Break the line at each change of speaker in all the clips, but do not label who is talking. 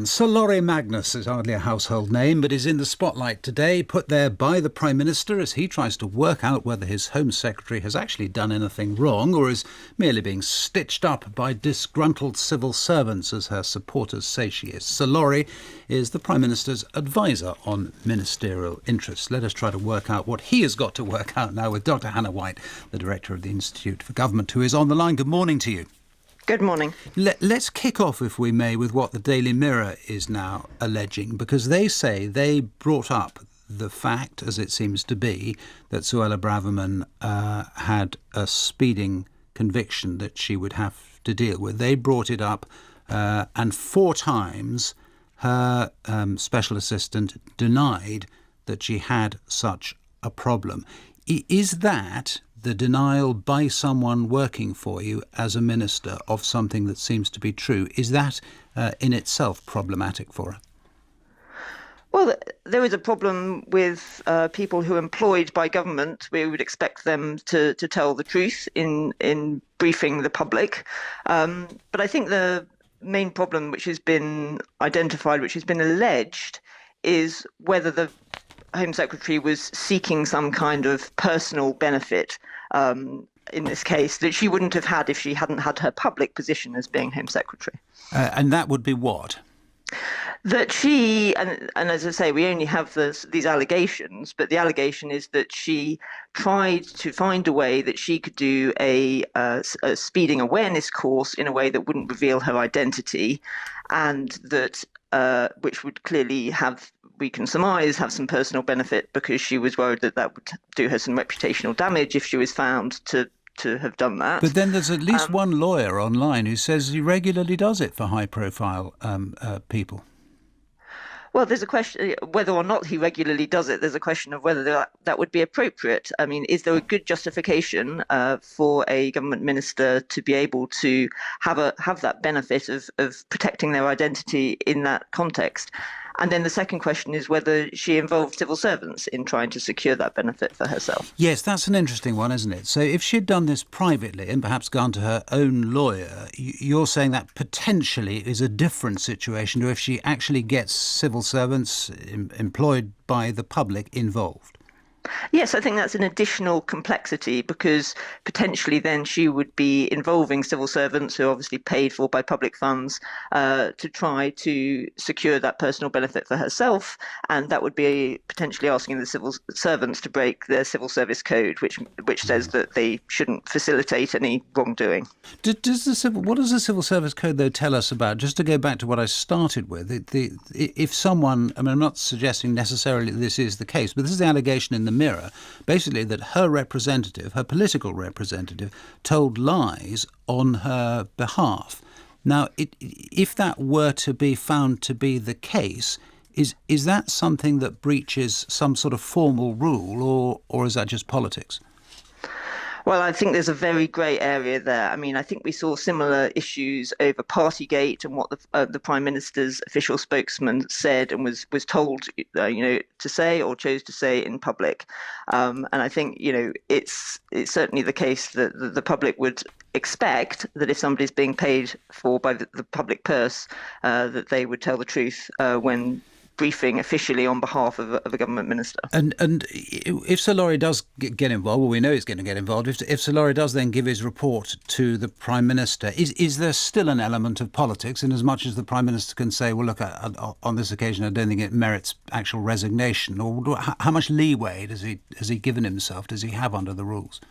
Sir Laurie Magnus is hardly a household name, but is in the spotlight today, put there by the Prime Minister as he tries to work out whether his Home Secretary has actually done anything wrong or is merely being stitched up by disgruntled civil servants, as her supporters say she is. Sir Laurie is the Prime Minister's advisor on ministerial interests. Let us try to work out what he has got to work out now with Dr. Hannah White, the Director of the Institute for Government, who is on the line. Good morning to you.
Good morning.
Let's kick off, if we may, with what the Daily Mirror is now alleging, because they say they brought up the fact, as it seems to be, that Suella Braverman had a speeding conviction that she would have to deal with. They brought it up, and 4 times her special assistant denied that she had such a problem. Is that the denial by someone working for you as a minister of something that seems to be true? Is that in itself problematic for her?
Well, there is a problem with people who are employed by government. We would expect them to tell the truth in briefing the public. But I think the main problem which has been identified, which has been alleged, is whether the Home Secretary was seeking some kind of personal benefit in this case that she wouldn't have had if she hadn't had her public position as being Home Secretary.
And that would be what?
That she, and as I say, we only have these allegations, but the allegation is that she tried to find a way that she could do a speeding awareness course in a way that wouldn't reveal her identity, and that which would clearly have, we can surmise, have some personal benefit, because she was worried that that would do her some reputational damage if she was found to have done that.
But then there's at least one lawyer online who says he regularly does it for high-profile people.
Well, there's a question whether or not he regularly does it. There's a question of whether that would be appropriate. I mean, is there a good justification for a government minister to be able to have that benefit of protecting their identity in that context? And then the second question is whether she involved civil servants in trying to secure that benefit for herself.
Yes, that's an interesting one, isn't it? So if she'd done this privately and perhaps gone to her own lawyer, you're saying that potentially is a different situation to if she actually gets civil servants employed by the public involved.
Yes, I think that's an additional complexity, because potentially then she would be involving civil servants who are obviously paid for by public funds to try to secure that personal benefit for herself. And that would be potentially asking the civil servants to break their civil service code, which says that they shouldn't facilitate any wrongdoing.
What does the civil service code, though, tell us about, just to go back to what I started with, if someone, I mean, I'm not suggesting necessarily this is the case, but this is the allegation in the Mirror, basically that her representative, her political representative, told lies on her behalf. Now, if that were to be found to be the case, is that something that breaches some sort of formal rule, or is that just politics?
Well, I think there's a very grey area there. I mean, I think we saw similar issues over Partygate and what the Prime Minister's official spokesman said and was told, to say or chose to say in public. And I think, it's certainly the case that the public would expect that if somebody's being paid for by the public purse, that they would tell the truth when briefing officially on behalf of a government minister.
And if Sir Laurie does get involved, well, we know he's going to get involved. If Sir Laurie does then give his report to the Prime Minister, is there still an element of politics, in as much as the Prime Minister can say, well, look, on this occasion, I don't think it merits actual resignation? Or how much leeway has he given himself, does he have under the rules?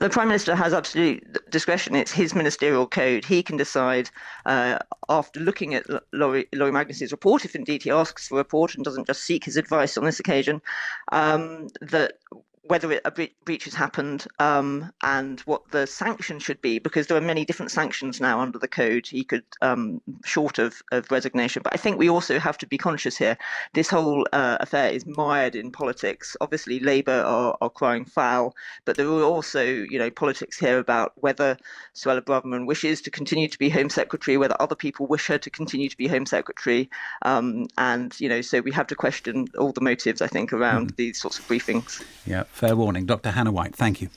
The Prime Minister has absolute discretion. It's his ministerial code. He can decide, after looking at Laurie Magnus's report, if indeed he asks for a report and doesn't just seek his advice on this occasion, that whether a breach has happened and what the sanction should be, because there are many different sanctions now under the code. He could, short of resignation. But I think we also have to be conscious here. This whole affair is mired in politics. Obviously, Labour are crying foul, but there are also, politics here about whether Suella Braverman wishes to continue to be Home Secretary, whether other people wish her to continue to be Home Secretary. So we have to question all the motives, I think, around these sorts of briefings.
Yeah, fair warning. Dr. Hannah White, thank you.